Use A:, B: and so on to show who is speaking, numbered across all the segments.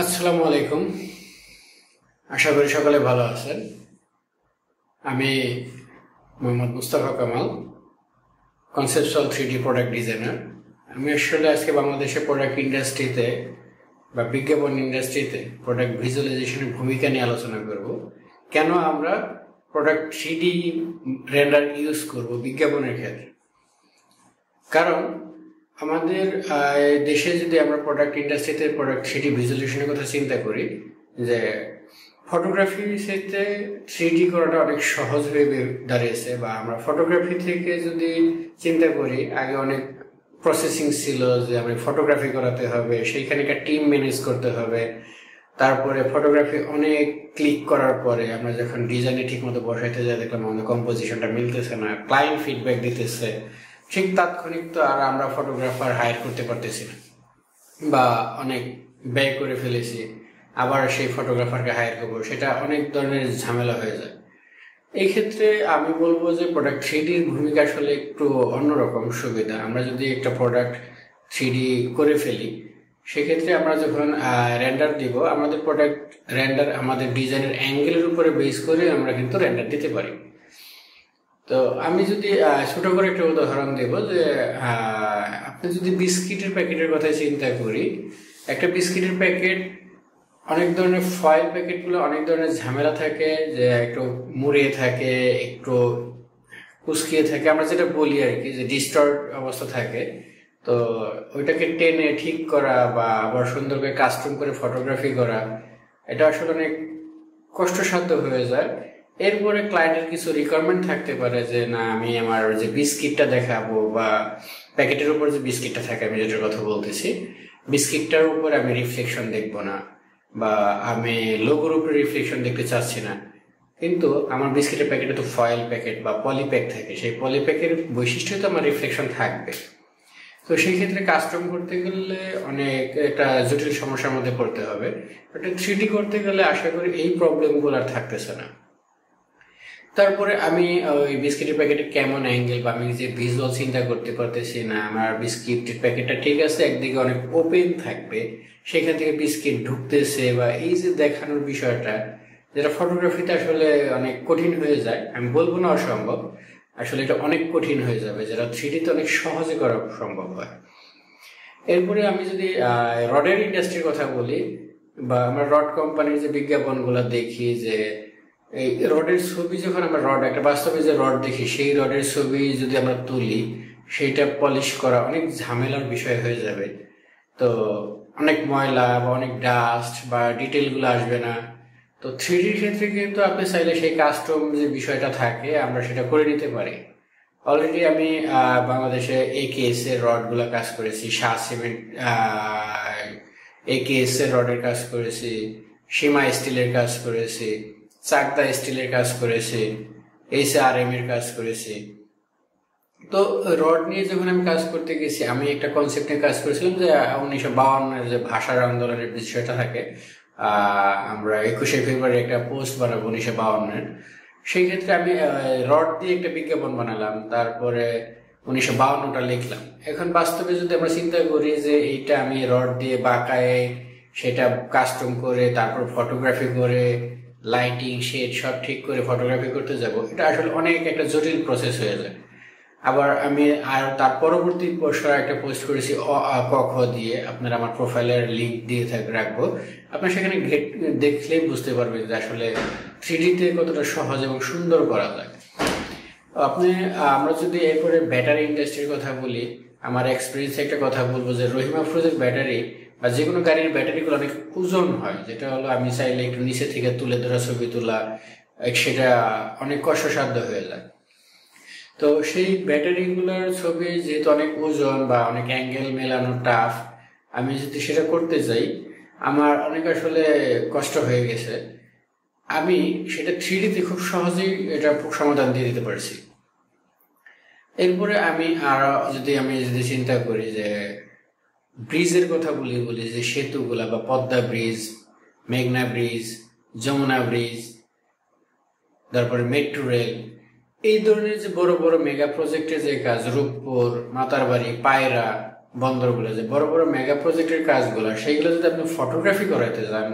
A: আসসালামু আলাইকুম। আশা করি সকলে ভালো আছেন। আমি Mohammad Mustafa Kamal, conceptual 3D product designer. আমি আসলে আজকে বাংলাদেশের প্রোডাক্ট ইন্ডাস্ট্রিতে বা বিজ্ঞাপন ইন্ডাস্ট্রিতে প্রোডাক্ট ভিজুয়ালাইজেশনের ভূমিকা নিয়ে আলোচনা করব। কেন আমরা প্রোডাক্ট 3D রেন্ডার ইউজ করব বিজ্ঞাপনের ক্ষেত্রে। কারণ আমাদের দেশে যদি আমরা প্রোডাক্ট ইন্ডাস্ট্রিতে প্রোডাক্ট 3D ভিজুয়ালাইজেশনের কথা চিন্তা করি, যে ফটোগ্রাফির ক্ষেত্রে 3D করাটা অনেক সহজ হয়ে দাঁড়িয়েছে। বা আমরা ফটোগ্রাফি থেকে যদি চিন্তা করি, আগে অনেক প্রসেসিং ছিল, যে আমি ফটোগ্রাফি করাতে হবে, সেইখানে একটা টিম ম্যানেজ করতে হবে। তারপরে ফটোগ্রাফি অনেক ক্লিক করার পরে আমরা যখন ডিজাইনে ঠিক মতো বসাইতে যাই, দেখলাম আমাদের কম্পোজিশনটা মিলতেছে না, ক্লায়েন্ট ফিডব্যাক দিতেছে, ঠিক তাৎক্ষণিক তো আর আমরা ফটোগ্রাফার হায়ার করতে পারতেছি না, বা অনেক ব্যয় করে ফেলেছি, আবার সেই ফটোগ্রাফারকে হায়ার করবো, সেটা অনেক ধরনের ঝামেলা হয়ে যায়। এই ক্ষেত্রে আমি বলবো যে প্রোডাক্ট 3Dর ভূমিকা আসলে একটু অন্যরকম সুবিধা। আমরা যদি একটা প্রোডাক্ট 3D করে ফেলি, সেক্ষেত্রে আমরা যখন রেন্ডার দিব, আমাদের প্রোডাক্ট রেন্ডার আমাদের ডিজাইনের অ্যাঙ্গেলের উপরে বেস করে আমরা কিন্তু রেন্ডার দিতে পারি। তো আমি যদি ছোট করে একটা উদাহরণ দেব, যে আপনি যদি বিস্কিটের প্যাকেটের কথা চিন্তা করি, একটা বিস্কিটের প্যাকেট, অনেক ধরনের ফয়েল প্যাকেটগুলো অনেক ধরনের ঝামেলা থাকে, যে একটু মুড়িয়ে থাকে, একটু কুচকিয়ে থাকে, আমরা যেটা বলি আর কি, যে ডিস্টর্ট অবস্থা থাকে। তো ওইটাকে টেনে ঠিক করা বা আবার সুন্দর করে কাস্টম করে ফটোগ্রাফি করা, এটা আসলে অনেক কষ্টসাধ্য হয়ে যায়। এরপরে ক্লায়েন্টের কিছু রিকোয়ারমেন্ট থাকতে পারে, যে না, আমি আমার যে বিস্কিটটা দেখাবো বা প্যাকেটের উপর যে বিস্কিটটা থাকে, আমি যেটার কথা বলতেছি, বিস্কিটটার উপর আমি রিফ্লেকশন দেখবো না, বা আমি লোগোর উপরে রিফ্লেকশন দেখতে চাচ্ছি না। কিন্তু আমার বিস্কিটের প্যাকেটে তো ফয়েল প্যাকেট বা পলিপ্যাক থাকে, সেই পলিপ্যাকের বৈশিষ্ট্য তো আমার রিফ্লেকশন থাকবে। তো সেই ক্ষেত্রে কাস্টম করতে গেলে অনেক একটা জটিল সমস্যার মধ্যে পড়তে হবে। এটা 3D করতে গেলে আশা করি এই প্রবলেমগুলো আর থাকতেছে না। তারপরে আমি ওই বিস্কিটের প্যাকেটে কেমন অ্যাঙ্গেল, বা আমি যে ভিজুয়াল চিন্তা করতে পারতেছি না, আমার বিস্কিটের প্যাকেটটা ঠিক আছে, একদিকে অনেক ওপেন থাকবে, সেখান থেকে বিস্কিট ঢুকতেছে, বা এই যে দেখানোর বিষয়টা, যেটা ফটোগ্রাফিতে আসলে অনেক কঠিন হয়ে যায়। আমি বলবো না অসম্ভব, আসলে এটা অনেক কঠিন হয়ে যাবে, যেটা 3Dতে অনেক সহজে করা সম্ভব হয়। এরপরে আমি যদি রডের ইন্ডাস্ট্রির কথা বলি, বা আমরা রড কোম্পানির যে বিজ্ঞাপনগুলো দেখি, যে এই রডের ছবি, যখন আমরা রড একটা বাস্তবে যে রড দেখি, সেই রডের ছবি যদি আমরা তুলি, সেইটা পলিশ করা অনেক ঝামেলার বিষয় হয়ে যাবে। তো অনেক ময়লা বা অনেক ডাস্ট বা ডিটেলগুলো আসবে না। তো 3Dর ক্ষেত্রে কিন্তু আপনি চাইলে সেই কাস্টম যে বিষয়টা থাকে, আমরা সেটা করে নিতে পারি। অলরেডি আমি বাংলাদেশে একেএস এর রডগুলো কাজ করেছি, শাহ সিমেন্ট একেএস এর রডের কাজ করেছি, সীমা স্টিলের কাজ করেছি, চাকদা স্টিলের কাজ করেছি, HRM এর কাজ করেছি। তো রড নিয়ে যখন আমি কাজ করতে গেছি, আমি একটা কনসেপ্ট নিয়ে কাজ করেছিলাম, যে 1952 যে ভাষার আন্দোলনের বিষয়টা থাকে, আমরা 21শে ফেব্রুয়ারি একটা পোস্ট বানাবো 1952-এর। সেই ক্ষেত্রে আমি রড দিয়ে একটা বিজ্ঞাপন বানালাম, তারপরে 1952টা লিখলাম। এখন বাস্তবে যদি আমরা চিন্তা করি যে এইটা আমি রড দিয়ে বাঁকায়ে সেটা কাস্টম করে, তারপর ফটোগ্রাফি করে, লাইটিং শেড সব ঠিক করে ফটোগ্রাফি করতে যাব, এটা আসলে অনেক একটা জটিল প্রসেস হয়ে যায়। আবার আমি আর তার পরবর্তী বছর একটা পোস্ট করেছি অ আ ক খ দিয়ে, আপনারা আমার প্রোফাইলের লিঙ্ক দিয়ে রাখবো, আপনার সেখানে দেখলেই বুঝতে পারবেন যে আসলে 3Dতে কতটা সহজ এবং সুন্দর করা যায়। আপনি আমরা যদি এরপরে ব্যাটারি ইন্ডাস্ট্রির কথা বলি, আমার এক্সপিরিয়েন্স একটা কথা বলবো, যে রহিম আফরোজের ব্যাটারি বা যে কোনো গাড়ির ব্যাটারিগুলো অনেক ওজন হয়, যেটা হলো আমি চাইলে একটু নিচে থেকে তুলে ধরা ছবি তোলা, সেটা অনেক কষ্টসাধ্য হয়ে যায়। তো সেই ব্যাটারিগুলোর ছবি যেহেতু অনেক ওজন বা অনেক অ্যাঙ্গেল মেলানো টাফ, আমি যদি সেটা করতে যাই, আমার অনেক আসলে কষ্ট হয়ে গেছে। আমি সেটা 3Dতে খুব সহজেই এটা সমাধান দিয়ে দিতে পারছি। এরপরে আমি যদি চিন্তা করি, যে ব্রিজের কথা বলি যে সেতুগুলা, বা পদ্মা ব্রিজ, মেঘনা ব্রিজ, যমুনা ব্রিজ, তারপরে মেট্রো রেল, এই ধরনের যে বড় বড় মেগা প্রজেক্টের যে কাজ, রূপপুর, মাতারবাড়ি, পায়রা, বন্দরগুলো, যে বড় বড় মেগা প্রজেক্টের কাজগুলো, সেইগুলো যদি আপনি ফটোগ্রাফি করাতে যান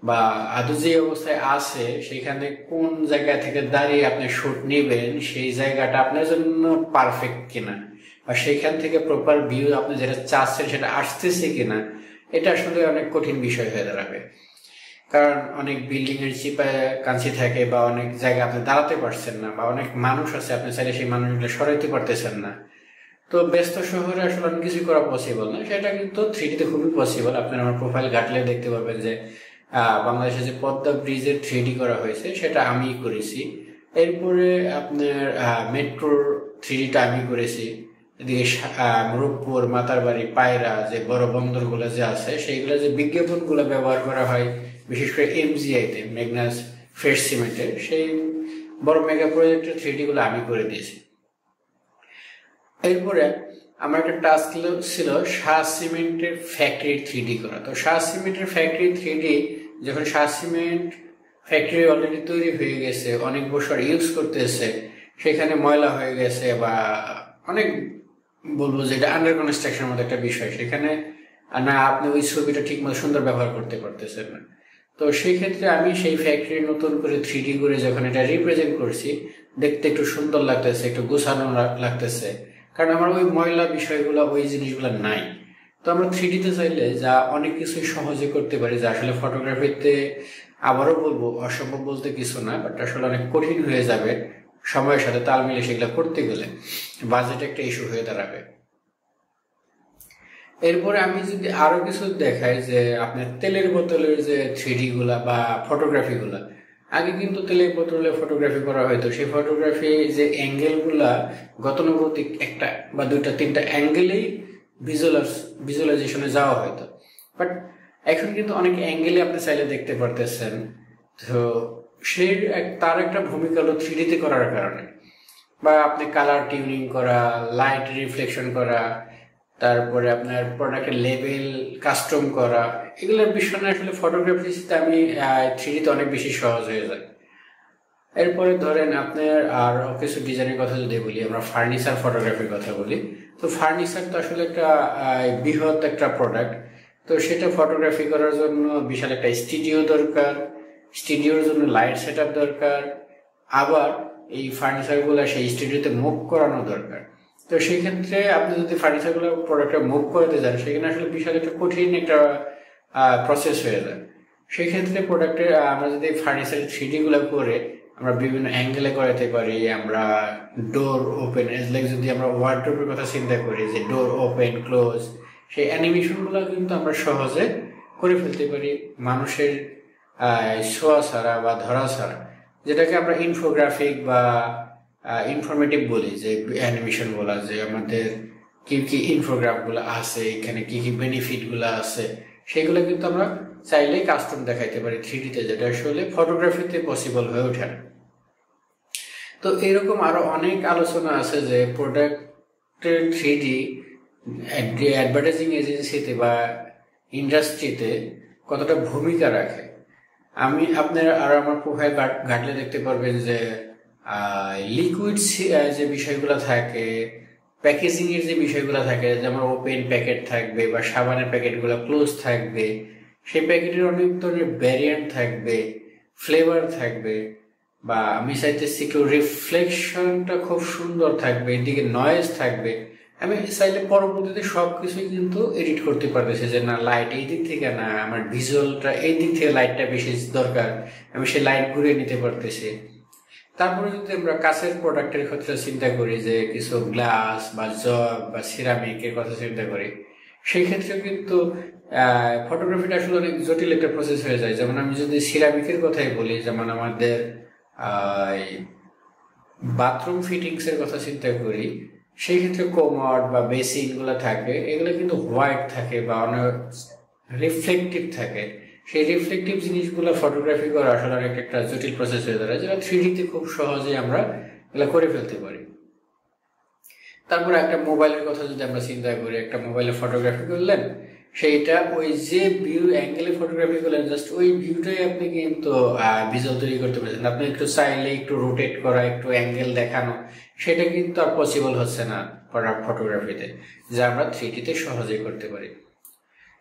A: বা আদৌ যে অবস্থায় আছে সেখানে কোন জায়গা থেকে দাঁড়িয়ে আপনি শুট নেবেন, সেই জায়গাটা আপনার জন্য পারফেক্ট কিনা বা সেখান থেকে প্রপার ভিউ আপনি যেটা চাচ্ছেন সেটা আসতেছে কিনা, এটা আসলে অনেক কঠিন বিষয় হয়ে দাঁড়াবে। কারণ অনেক বিল্ডিং এর চিপায় কাঞ্চি থাকে বা অনেক জায়গায় আপনি দাঁড়াতে পারছেন না, বা অনেক মানুষ আছে আপনি চাইলে সেই মানুষগুলো সরাইতে পারতেছেন না। তো ব্যস্ত শহরে আসলে অনেক কিছু করা পসিবল না, সেটা কিন্তু 3D তে খুবই পসিবল। আপনার আমার প্রোফাইল ঘাটলে দেখতে পাবেন যে বাংলাদেশে যে পদ্মা ব্রিজের 3D করা হয়েছে সেটা আমি করেছি। এরপরে আপনার মেট্রোর 3Dটা আমি করেছি। এদিকে রূপপুর, মাতারবাড়ি, পায়রা যে বড় বন্দরগুলো যে আছে সেইগুলো যে বিজ্ঞাপনগুলো ব্যবহার করা হয় বিশেষ করে MGI-তে, মেঘনাস ফ্রেশ সিমেন্টের, সেই বড় মেগা প্রজেক্টের 3D গুলো আমি করে দিয়েছি। এরপরে আমার একটা টাস্ক ছিল শাহ সিমেন্টের ফ্যাক্টরির 3D করা। তো শাহ সিমেন্টের ফ্যাক্টরির 3D যখন শাহ সিমেন্ট ফ্যাক্টরি অলরেডি তৈরি হয়ে গেছে, অনেক বছর ইউজ করতেছে, সেখানে ময়লা হয়ে গেছে বা অনেক বলবো যে এটা আন্ডার কনস্ট্রাকশনের মতো একটা বিষয়, সেখানে না আপনি ওই ছবিটা ঠিক মতো সুন্দর ব্যবহার করতে পারতেছেন না। তো সেই ক্ষেত্রে আমি সেই ফ্যাক্টরি নতুন করে 3D করে যখন এটা রিপ্রেজেন্ট করছি, দেখতে একটু সুন্দর লাগতেছে, একটু গোছানো লাগতেছে, কারণ আমার ওই ময়লা বিষয়গুলো, ওই জিনিসগুলো নাই। তো আমরা 3D-তে চাইলে যা অনেক কিছুই সহজে করতে পারি, যা আসলে ফটোগ্রাফিতে আবারও বলবো অসম্ভব বলতে কিছু না, বাট আসলে অনেক কঠিন হয়ে যাবে সময়ের সাথে তাল মিলে সেগুলো করতে গেলে, বাজেট একটা ইস্যু হয়ে দাঁড়াবে। এরপরে আমি যদি আরো কিছু দেখাই যে আপনার তেলের বোতলের যে 3D গুলা বা ফটোগ্রাফি গুলা, আগে কিন্তু তেলের বোতলে ফটোগ্রাফি করা হয়তো, সেই ফটোগ্রাফি যে অ্যাঙ্গেল গুলা গতানুগতিক একটা বা দুইটা তিনটা অ্যাঙ্গেলেই ভিজুয়ালাইজেশনে যাওয়া হয়তো, বাট এখন কিন্তু অনেক অ্যাঙ্গেলে আপনি চাইলে দেখতে পারতেছেন। তো সেই তার একটা ভূমিকা হলো 3D-তে করার কারণে, বা আপনি কালার টিউনিং করা, লাইট রিফ্লেকশন করা, তারপরে আপনার প্রোডাক্টের লেভেল কাস্টম করা, এগুলোর বিষয় আসলে ফটোগ্রাফিতে আমি 3D-তে অনেক বেশি সহজ হয়ে যায়। এরপরে ধরেন আপনার আর কিছু ডিজাইনের কথা যদি বলি, আমরা ফার্নিচার ফটোগ্রাফির কথা বলি। তো ফার্নিচার তো আসলে একটা বৃহৎ একটা প্রোডাক্ট, তো সেটা ফটোগ্রাফি করার জন্য বিশাল একটা স্টুডিও দরকার, স্টুডিওর জন্য লাইট সেট আপ দরকার, আবার এই ফার্নিচারগুলো সেই স্টুডিওতে মুভ করানো দরকার। তো সেই ক্ষেত্রে আপনি যদি ফার্নিচারগুলো প্রোডাক্টটা মুভ করতে যান, সেখানে আসলে বিশাল একটা কঠিন একটা প্রসেস হয়ে যায়। সেই ক্ষেত্রে প্রোডাক্টের আমরা যদি ফার্নিচারের 3D গুলো করে আমরা বিভিন্ন অ্যাঙ্গেলে করাতে পারি। আমরা ডোর ওপেন লাইক যদি আমরা ওয়ার্ডরোবের কথা চিন্তা করি যে ডোর ওপেন ক্লোজ, সেই অ্যানিমেশনগুলো কিন্তু আমরা সহজে করে ফেলতে পারি মানুষের ছোঁয়া ছাড়া বা ধরা ছাড়া, যেটাকে আমরা ইনফোগ্রাফিক বা ইনফরমেটিভ বলি, যে অ্যানিমেশন বলা, যে আমাদের কি কি ইনফোগ্রাফ গুলো আছে, এখানে কি কি বেনিফিট গুলো আছে, সেগুলো কিন্তু আমরা চাইলে কাস্টম দেখাইতে পারি 3D-তে, যেটা আসলে ফটোগ্রাফিতে পসিবল হয়ে ওঠে না। তো এরকম আরো অনেক আলোচনা আছে যে প্রোডাক্টের 3D অ্যাডভার্টাইজিং এজেন্সিতে বা ইন্ডাস্ট্রিতে কতটা ভূমিকা রাখে। আমি আপনার আর আমার প্রোফাইল ঘাটলে দেখতে পারবেন যে লিকুইড যে বিষয়গুলো থাকে, প্যাকেজিং এর যে বিষয়গুলো থাকে, যেমন ওপেন প্যাকেট থাকবে বা সাবানের প্যাকেটগুলো ক্লোজ থাকবে, সেই প্যাকেটের অনেক ধরনের ভ্যারিয়েন্ট থাকবে, ফ্লেভার থাকবে, বা আমি চাইতেছি একটু রিফ্লেকশনটা খুব সুন্দর থাকবে, এদিকে নয়েজ থাকবে। আমি চাইলে পরবর্তীতে সবকিছুই কিন্তু এডিট করতে পারতেছি, যে না লাইট এই দিক থেকে না, আমার ভিজুয়ালটা এই দিক থেকে লাইটটা বেশি দরকার, আমি সেই লাইট ঘুরিয়ে নিতে পারতেছি। তারপরে যদি আমরা কাঁচের প্রোডাক্টের ক্ষেত্রে চিন্তা করি, যে কিছু গ্লাস বা জগ বা সিরামিকের কথা চিন্তা করি, সেই ক্ষেত্রে কিন্তু ফটোগ্রাফিটা আসলে অনেক জটিল একটা প্রসেস হয়ে যায়। যেমন আমি যদি সিরামিকের কথাই বলি, যেমন আমাদের বাথরুম ফিটিংস এর কথা চিন্তা করি, সেই ক্ষেত্রে কোমোড বা বেসিন গুলো থাকে, এগুলো কিন্তু হোয়াইট থাকে বা অনেক রিফ্লেকটিভ থাকে। সেই রিফ্লেকটিভ জিনিসগুলো ফটোগ্রাফি করা আসলে অনেক একটা জটিল প্রসেস হয়ে দাঁড়ায়, যেটা 3D-তে খুব সহজে আমরা এগুলো করে ফেলতে পারি। তারপরে একটা মোবাইলের কথা যদি আমরা চিন্তা করি, একটা মোবাইলে ফটোগ্রাফি করলেন, সেইটা ওই যে ভিউ অ্যাঙ্গেলে ফটোগ্রাফি করলেন জাস্ট ওই ভিউটাই আপনি কিন্তু ভিজুয়াল তৈরি করতে পারছেন। আপনি একটু চাইলে একটু রোটেট করা, একটু অ্যাঙ্গেল দেখানো, সেটা কিন্তু আর পসিবল হচ্ছে না ফটোগ্রাফিতে, যা আমরা 3D-তে সহজেই করতে পারি।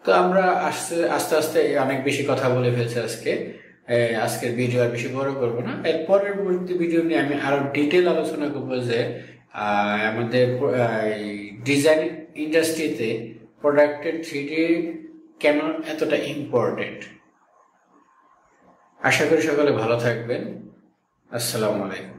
A: তো আমরা আস্তে আস্তে অনেক বেশি কথা বলে ফেলছি আজকে। আজকের ভিডিও আর বেশি বড় করবো না। এর পরবর্তী ভিডিও নিয়ে আমি আরো ডিটেল আলোচনা করবো যে আমাদের ডিজাইন ইন্ডাস্ট্রিতে প্রোডাক্টের 3D কেন এতটা ইম্পর্টেন্ট। আশা করি সকলে ভালো থাকবেন। আসসালামু আলাইকুম।